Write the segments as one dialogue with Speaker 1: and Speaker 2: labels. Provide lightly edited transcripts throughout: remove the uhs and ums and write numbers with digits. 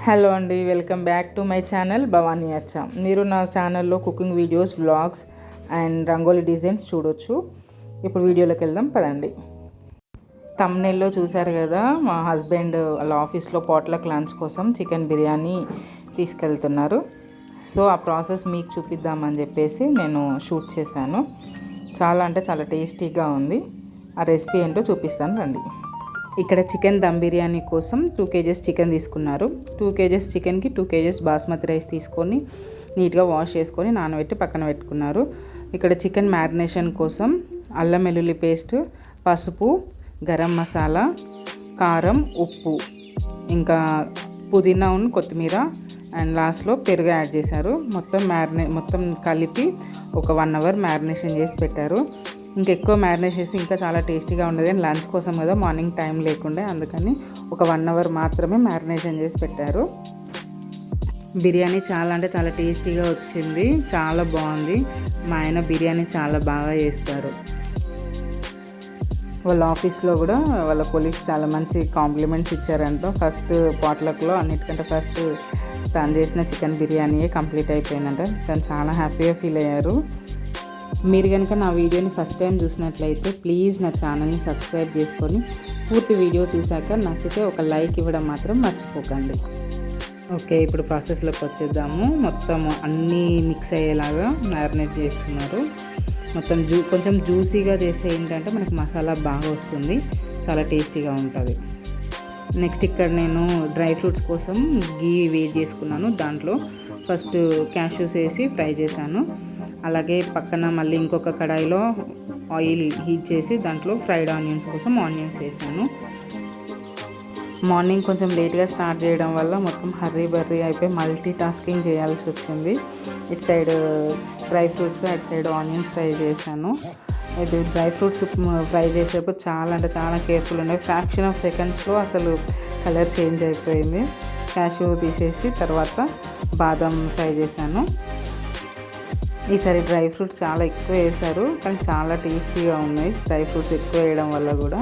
Speaker 1: Hello అండి, welcome back to my channel Bhavani అచ్చా. మీరు నా ఛానల్లో cooking videos, vlogs and rangoli designs చూడొచ్చు. ఇప్పుడు వీడియోలోకి వెళ్దాం పదండి. థంబ్నెయిల్లో చూశారు కదా, మా హస్బెండ్ వాళ్ళ ఆఫీస్లో పాట్లక్ లంచ్ కోసం చికెన్ బిర్యానీ తీసుకెళ్తున్నారు. సో ఆ ప్రాసెస్ మీకు చూపిద్దామని చెప్పేసి నేను షూట్ చేశాను. చాలా టేస్టీగా ఉంది. ఆ రెసిపీ ఏంటో చూపిస్తాను రండి. ఇక్కడ చికెన్ దమ్ బిర్యానీ కోసం 2 kgs చికెన్ తీసుకున్నారు. 2 kgs చికెన్కి 2 kgs బాస్మతి రైస్ తీసుకొని నీట్గా వాష్ చేసుకొని నానబెట్టి పక్కన పెట్టుకున్నారు. ఇక్కడ చికెన్ మ్యారినేషన్ కోసం అల్లం వెల్లుల్లి పేస్ట్, పసుపు, గరం మసాలా, కారం, ఉప్పు, ఇంకా పుదీనా కొత్తిమీర అండ్ లాస్ట్లో పెరుగు యాడ్ చేశారు. మొత్తం కలిపి ఒక 1 hour మ్యారినేషన్ చేసి పెట్టారు. ఇంకెక్కువ మ్యారినేట్ చేసి ఇంకా చాలా టేస్టీగా ఉండేది. అండ్ లంచ్ కోసం కదా, మార్నింగ్ టైం లేకుండే, అందుకని ఒక 1 hour మాత్రమే మ్యారినేషన్ చేసి పెట్టారు. బిర్యానీ చాలా టేస్టీగా వచ్చింది, చాలా బాగుంది. మా ఆయన బిర్యానీ చాలా బాగా చేస్తారు. వాళ్ళ ఆఫీస్లో కూడా వాళ్ళ కొలీగ్స్ చాలా మంచి కాంప్లిమెంట్స్ ఇచ్చారంట. ఫస్ట్ పాట్లక్లో అన్నిటికంటే ఫస్ట్ తను చేసిన చికెన్ బిర్యానీయే కంప్లీట్ అయిపోయిందంట. తను చాలా హ్యాపీగా ఫీల్ అయ్యారు. మీరు కనుక నా వీడియోని ఫస్ట్ టైం చూసినట్లయితే ప్లీజ్ నా ఛానల్ని సబ్స్క్రైబ్ చేసుకొని పూర్తి వీడియో చూశాక నచ్చితే ఒక లైక్ ఇవ్వడం మాత్రం మర్చిపోకండి. ఓకే, ఇప్పుడు ప్రాసెస్లోకి వచ్చేద్దాము. మొత్తం అన్నీ మిక్స్ అయ్యేలాగా మ్యారినేట్ చేస్తున్నారు. మొత్తం కొంచెం జ్యూసీగా చేస్తే ఏంటంటే మనకి మసాలా బాగా వస్తుంది, చాలా టేస్టీగా ఉంటుంది. నెక్స్ట్ ఇక్కడ నేను డ్రై ఫ్రూట్స్ కోసం గీ వేడి చేసుకున్నాను. దాంట్లో ఫస్ట్ క్యాష్యూస్ వేసి ఫ్రై చేశాను. అలాగే పక్కన మళ్ళీ ఇంకొక కడాయిలో ఆయిల్ హీట్ చేసి దాంట్లో ఫ్రైడ్ ఆనియన్స్ కోసం ఆనియన్స్ వేసాను. మార్నింగ్ కొంచెం లేట్గా స్టార్ట్ చేయడం వల్ల మొత్తం హర్రీ అయిపోయి మల్టీ టాస్కింగ్ చేయాల్సి వచ్చింది. ఇటు సైడ్ డ్రై ఫ్రూట్స్, అటు సైడ్ ఆనియన్స్ ఫ్రై చేశాను. ఇది డ్రై ఫ్రూట్స్ ఫ్రై చేసేటప్పుడు చాలా కేర్ఫుల్ ఉండే. ఫ్రాక్షన్ ఆఫ్ సెకండ్స్లో అసలు కలర్ చేంజ్ అయిపోయింది. క్యాష్యూ తీసేసి తర్వాత బాదం ఫ్రై చేశాను. ఈసారి డ్రై ఫ్రూట్స్ చాలా ఎక్కువ వేశారు, కానీ చాలా టేస్టీగా ఉన్నాయి. డ్రై ఫ్రూట్స్ ఎక్కువ వేయడం వల్ల కూడా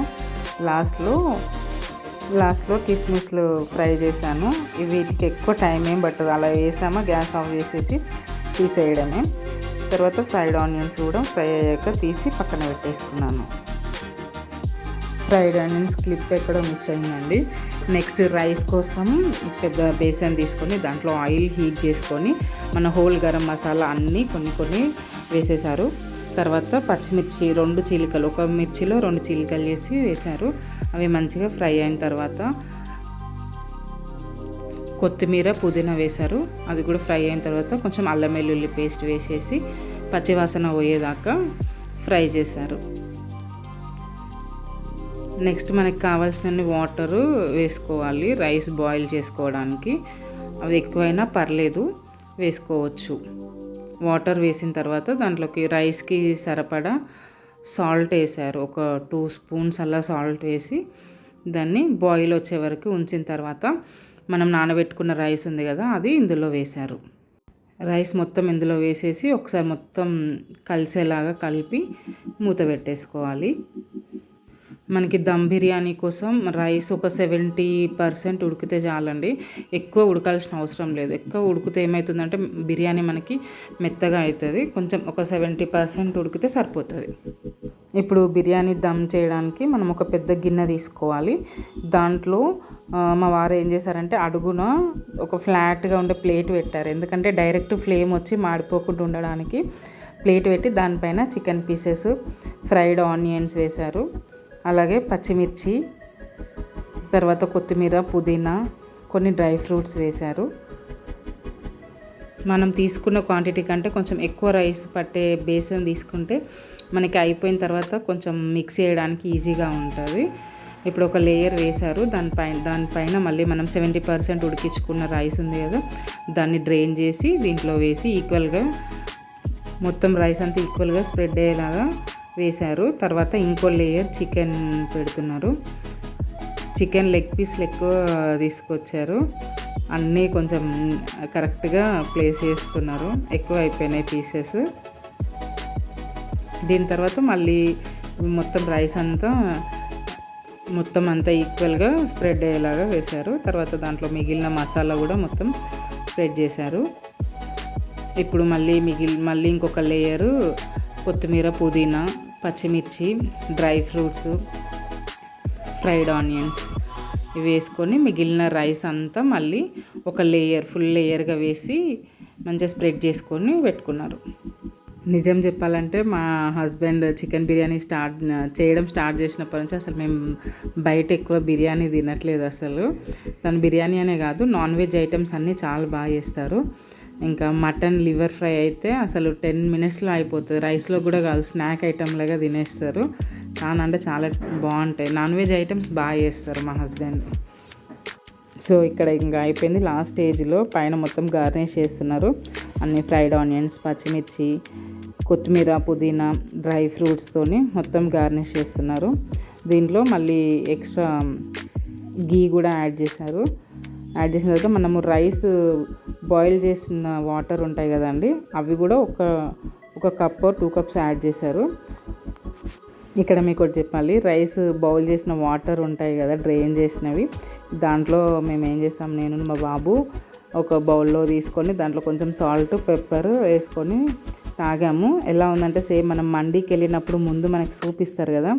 Speaker 1: లాస్ట్లో కిస్మిస్లు ఫ్రై చేశాను. వీటికి ఎక్కువ టైం ఏం పట్టదు, అలా వేసామా గ్యాస్ ఆఫ్ చేసేసి తీసేయడమే. తర్వాత ఫ్రైడ్ ఆనియన్స్ కూడా ఫ్రై అయ్యాక తీసి పక్కన పెట్టేసుకున్నాను. ఫ్రైడ్ ఆనియన్స్ క్లిప్ ఎక్కడో మిస్ అయిందండి. నెక్స్ట్ రైస్ కోసం పెద్ద బేసన్ తీసుకొని దాంట్లో ఆయిల్ హీట్ చేసుకొని మన హోల్ గరం మసాలా అన్నీ కొన్ని వేసేసారు. తర్వాత పచ్చిమిర్చి 2 చీలికలు, ఒక మిర్చిలో 2 చీలికలు చేసి వేశారు. అవి మంచిగా ఫ్రై అయిన తర్వాత కొత్తిమీర, పుదీనా వేశారు. అది కూడా ఫ్రై అయిన తర్వాత కొంచెం అల్లం వెల్లుల్లి పేస్ట్ వేసేసి పచ్చివాసన పోయేదాకా ఫ్రై చేశారు. నెక్స్ట్ మనకి కావాల్సిన వాటరు వేసుకోవాలి రైస్ బాయిల్ చేసుకోవడానికి. అవి ఎక్కువైనా పర్లేదు, వేసుకోవచ్చు. వాటర్ వేసిన తర్వాత దాంట్లోకి రైస్కి సరిపడా సాల్ట్ వేసారు. ఒక 2 spoons అలా సాల్ట్ వేసి దాన్ని బాయిల్ వచ్చే వరకు ఉంచిన తర్వాత మనం నానబెట్టుకున్న రైస్ ఉంది కదా, అది ఇందులో వేశారు. రైస్ మొత్తం ఇందులో వేసేసి ఒకసారి మొత్తం కలిసేలాగా కలిపి మూత పెట్టేసుకోవాలి. మనకి దమ్ బిర్యానీ కోసం రైస్ ఒక 70% ఉడికితే చాలండి, ఎక్కువ ఉడకాల్సిన అవసరం లేదు. ఎక్కువ ఉడికితే ఏమవుతుందంటే బిర్యానీ మనకి మెత్తగా అవుతుంది. కొంచెం ఒక 70% ఉడికితే సరిపోతుంది. ఇప్పుడు బిర్యానీ దమ్ చేయడానికి మనం ఒక పెద్ద గిన్నె తీసుకోవాలి. దాంట్లో మా వారు ఏం చేశారంటే అడుగున ఒక ఫ్లాట్గా ఉండే ప్లేట్ పెట్టారు. ఎందుకంటే డైరెక్ట్ ఫ్లేమ్ వచ్చి మాడిపోకుండా ఉండడానికి ప్లేట్ పెట్టి దానిపైన చికెన్ పీసెస్, ఫ్రైడ్ ఆనియన్స్ వేశారు. అలాగే పచ్చిమిర్చి, తర్వాత కొత్తిమీర, పుదీనా, కొన్ని డ్రై ఫ్రూట్స్ వేశారు. మనం తీసుకున్న క్వాంటిటీ కంటే కొంచెం ఎక్కువ రైస్ పట్టే బేసన్ తీసుకుంటే మనకి అయిపోయిన తర్వాత కొంచెం మిక్స్ చేయడానికి ఈజీగా ఉంటుంది. ఇప్పుడు ఒక లేయర్ వేశారు. దానిపైన మళ్ళీ మనం 70% ఉడికించుకున్న రైస్ ఉంది కదా, దాన్ని డ్రైన్ చేసి దీంట్లో వేసి ఈక్వల్గా మొత్తం రైస్ అంతా ఈక్వల్గా స్ప్రెడ్ అయ్యేలాగా వేశారు. తర్వాత ఇంకో లేయర్ చికెన్ పెడుతున్నారు. చికెన్ లెగ్ పీస్లు ఎక్కువ తీసుకొచ్చారు, అన్నీ కొంచెం కరెక్ట్గా ప్లేస్ చేస్తున్నారు. ఎక్కువ అయిపోయినాయి పీసెస్. దీని తర్వాత మళ్ళీ మొత్తం రైస్ అంతా మొత్తం అంతా ఈక్వల్గా స్ప్రెడ్ అయ్యేలాగా వేశారు. తర్వాత దాంట్లో మిగిలిన మసాలా కూడా మొత్తం స్ప్రెడ్ చేశారు. ఇప్పుడు మళ్ళీ ఇంకొక లేయరు కొత్తిమీర, పుదీనా, పచ్చిమిర్చి, డ్రై ఫ్రూట్స్, ఫ్రైడ్ ఆనియన్స్ ఇవి వేసుకొని మిగిలిన రైస్ అంతా మళ్ళీ ఒక ఫుల్ లేయర్గా వేసి మంచిగా స్ప్రెడ్ చేసుకొని పెట్టుకున్నారు. నిజం చెప్పాలంటే మా హస్బెండ్ చికెన్ బిర్యానీ చేయడం స్టార్ట్ చేసినప్పటి నుంచి అసలు మేము బయట ఎక్కువ బిర్యానీ తినట్లేదు. అసలు తను బిర్యానీ అనే కాదు, నాన్ వెజ్ ఐటమ్స్ అన్నీ చాలా బాగా చేస్తారు. ఇంకా మటన్ లివర్ ఫ్రై అయితే అసలు 10 minutesలో అయిపోతుంది. రైస్లో కూడా కాదు, స్నాక్ ఐటమ్ లాగా తినేస్తారు. చాలా బాగుంటాయి. నాన్ వెజ్ ఐటమ్స్ బాగా చేస్తారు మా హస్బెండ్. సో ఇక్కడ ఇంకా అయిపోయింది. లాస్ట్ స్టేజ్లో పైన మొత్తం గార్నిష్ చేస్తున్నారు. అన్ని ఫ్రైడ్ ఆనియన్స్, పచ్చిమిర్చి, కొత్తిమీర, పుదీనా, డ్రై ఫ్రూట్స్తోని మొత్తం గార్నిష్ చేస్తున్నారు. దీంట్లో మళ్ళీ ఎక్స్ట్రా గీ కూడా యాడ్ చేశారు. యాడ్ చేసిన తర్వాత మనము రైస్ బాయిల్ చేసిన వాటర్ ఉంటాయి కదండి, అవి కూడా ఒక కప్ 2 cups యాడ్ చేశారు. ఇక్కడ మీకు ఒకటి చెప్పాలి, రైస్ బౌల్ చేసిన వాటర్ ఉంటాయి కదా డ్రైన్ చేసినవి, దాంట్లో మేము ఏం చేస్తాం, నేను మా బాబు ఒక బౌల్లో తీసుకొని దాంట్లో కొంచెం సాల్ట్, పెప్పర్ వేసుకొని తాగాము. ఎలా ఉందంటే సేమ్ మనం మండీకి వెళ్ళినప్పుడు ముందు మనకి సూప్ ఇస్తారు కదా,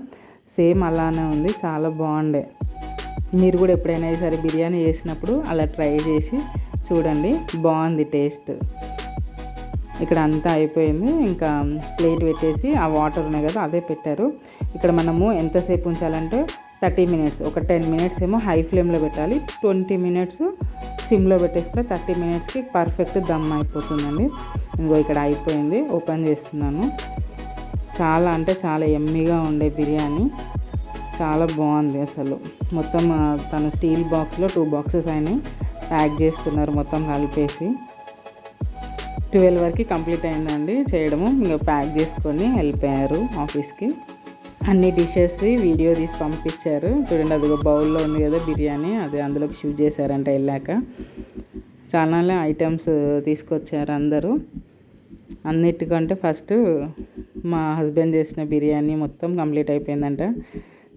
Speaker 1: సేమ్ అలానే ఉంది. చాలా బాగుండే. మీరు కూడా ఎప్పుడైనా ఈసారి బిర్యానీ చేసినప్పుడు అలా ట్రై చేసి చూడండి, బాగుంది టేస్ట్. ఇక్కడ అంతా అయిపోయింది. ఇంకా ప్లేట్ పెట్టేసి ఆ వాటర్ ఉన్నాయి కదా అదే పెట్టారు. ఇక్కడ మనము ఎంతసేపు ఉంచాలంటే 30 minutes, ఒక 10 minutes ఏమో హై ఫ్లేమ్లో పెట్టాలి, 20 minutes సిమ్లో పెట్టేసుకుంటే 30 minutesకి పర్ఫెక్ట్ దమ్ అయిపోతుందండి. ఇంకో ఇక్కడ అయిపోయింది, ఓపెన్ చేస్తున్నాను. చాలా యమ్మీగా ఉండే బిర్యానీ, చాలా బాగుంది అసలు. మొత్తం తను స్టీల్ బాక్స్లో 2 boxes అయినాయి, ప్యాక్ చేస్తున్నారు మొత్తం కలిపేసి. 12 వరకు కంప్లీట్ అయిందండి చేయడము. ఇంకా ప్యాక్ చేసుకొని వెళ్ళిపోయారు ఆఫీస్కి. అన్ని డిషెస్ వీడియో తీసి పంపించారు. చూడండి, అదిగో బౌల్లో ఉంది కదా బిర్యానీ, అది అందులోకి షూట్ చేశారంట వెళ్ళాక. చాలా ఐటమ్స్ తీసుకొచ్చారు అందరూ. అన్నిటికంటే ఫస్ట్ మా హస్బెండ్ చేసిన బిర్యానీ మొత్తం కంప్లీట్ అయిపోయిందంట.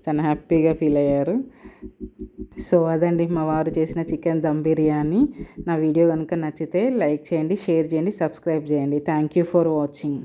Speaker 1: చాలా హ్యాపీగా ఫీల్ అయ్యారు. సో అదండి మా వారు చేసిన చికెన్ దమ్ బిర్యానీ. నా వీడియో కనుక నచ్చితే లైక్ చేయండి, షేర్ చేయండి, సబ్స్క్రైబ్ చేయండి. Thank you for watching.